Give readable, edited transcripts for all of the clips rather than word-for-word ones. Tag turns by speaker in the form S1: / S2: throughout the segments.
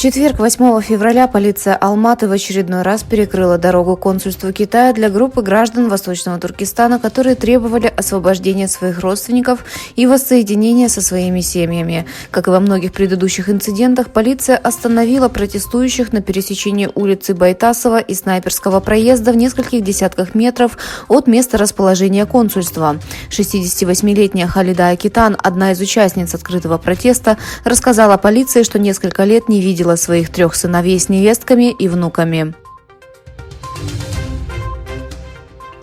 S1: четверг, 8 февраля, полиция Алматы в очередной раз перекрыла дорогу консульству Китая для группы граждан Восточного Туркестана, которые требовали освобождения своих родственников и воссоединения со своими семьями. Как и во многих предыдущих инцидентах, полиция остановила протестующих на пересечении улицы Байтасова и Снайперского проезда в нескольких десятках метров от места расположения консульства. 68-летняя Халида Акитан, одна из участниц открытого протеста, рассказала полиции, что несколько лет не видела своих 3 сыновей с невестками и внуками.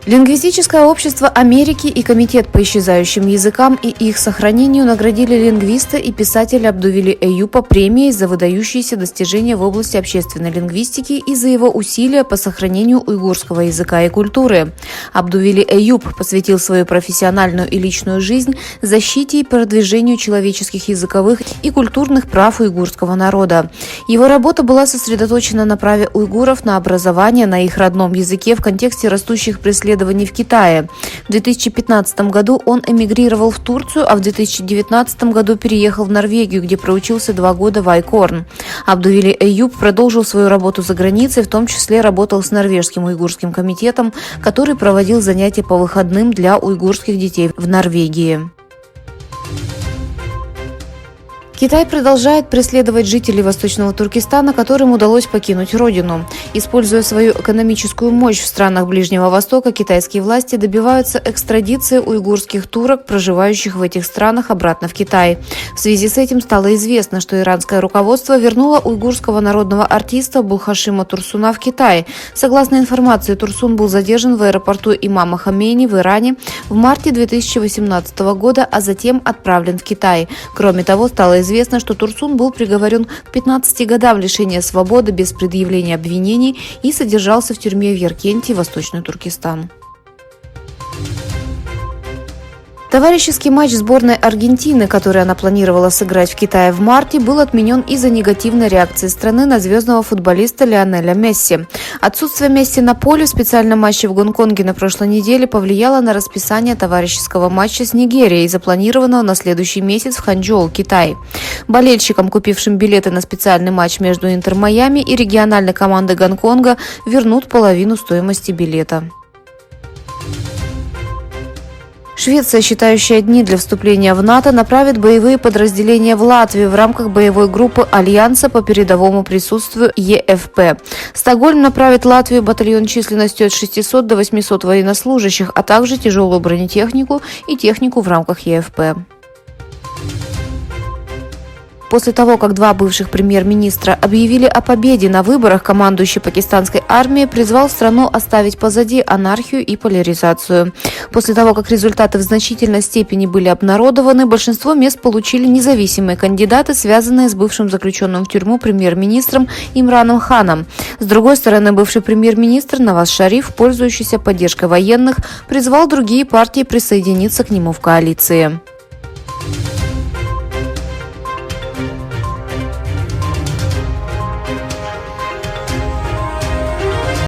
S1: Лингвистическое общество Америки и Комитет по исчезающим языкам и их сохранению наградили лингвиста и писателя Абдувили Эюпа премией за выдающиеся достижения в области общественной лингвистики и за его усилия по сохранению уйгурского языка и культуры. Абдувили Эюп посвятил свою профессиональную и личную жизнь защите и продвижению человеческих языковых и культурных прав уйгурского народа. Его работа была сосредоточена на праве уйгуров на образование на их родном языке в контексте растущих преследований в Китае. В 2015 году он эмигрировал в Турцию, а в 2019 году переехал в Норвегию, где проучился 2 года в Айкорн. Абдувили Эюп продолжил свою работу за границей, в том числе работал с Норвежским уйгурским комитетом, который проводил занятия по выходным для уйгурских детей в Норвегии. Китай продолжает преследовать жителей Восточного Туркестана, которым удалось покинуть родину. Используя свою экономическую мощь в странах Ближнего Востока, китайские власти добиваются экстрадиции уйгурских турок, проживающих в этих странах, обратно в Китай. В связи с этим стало известно, что иранское руководство вернуло уйгурского народного артиста Булхашима Турсуна в Китай. Согласно информации, Турсун был задержан в аэропорту имама Хомейни в Иране в марте 2018 года, а затем отправлен в Китай. Кроме того, стало известно, что Турсун был приговорен к 15 годам лишения свободы без предъявления обвинений и содержался в тюрьме в Яркенте, Восточный Туркестан. Товарищеский матч сборной Аргентины, который она планировала сыграть в Китае в марте, был отменен из-за негативной реакции страны на звездного футболиста Лионеля Месси. Отсутствие Месси на поле в специальном матче в Гонконге на прошлой неделе повлияло на расписание товарищеского матча с Нигерией, запланированного на следующий месяц в Ханчжоу, Китай. Болельщикам, купившим билеты на специальный матч между Интер Майами и региональной командой Гонконга, вернут половину стоимости билета. Швеция, считающая дни для вступления в НАТО, направит боевые подразделения в Латвию в рамках боевой группы Альянса по передовому присутствию ЕФП. Стокгольм направит в Латвию батальон численностью от 600 до 800 военнослужащих, а также тяжелую бронетехнику и технику в рамках ЕФП. После того, как 2 бывших премьер-министра объявили о победе на выборах, командующий пакистанской армией призвал страну оставить позади анархию и поляризацию. После того, как результаты в значительной степени были обнародованы, большинство мест получили независимые кандидаты, связанные с бывшим заключенным в тюрьму премьер-министром Имраном Ханом. С другой стороны, бывший премьер-министр Наваз Шариф, пользующийся поддержкой военных, призвал другие партии присоединиться к нему в коалиции.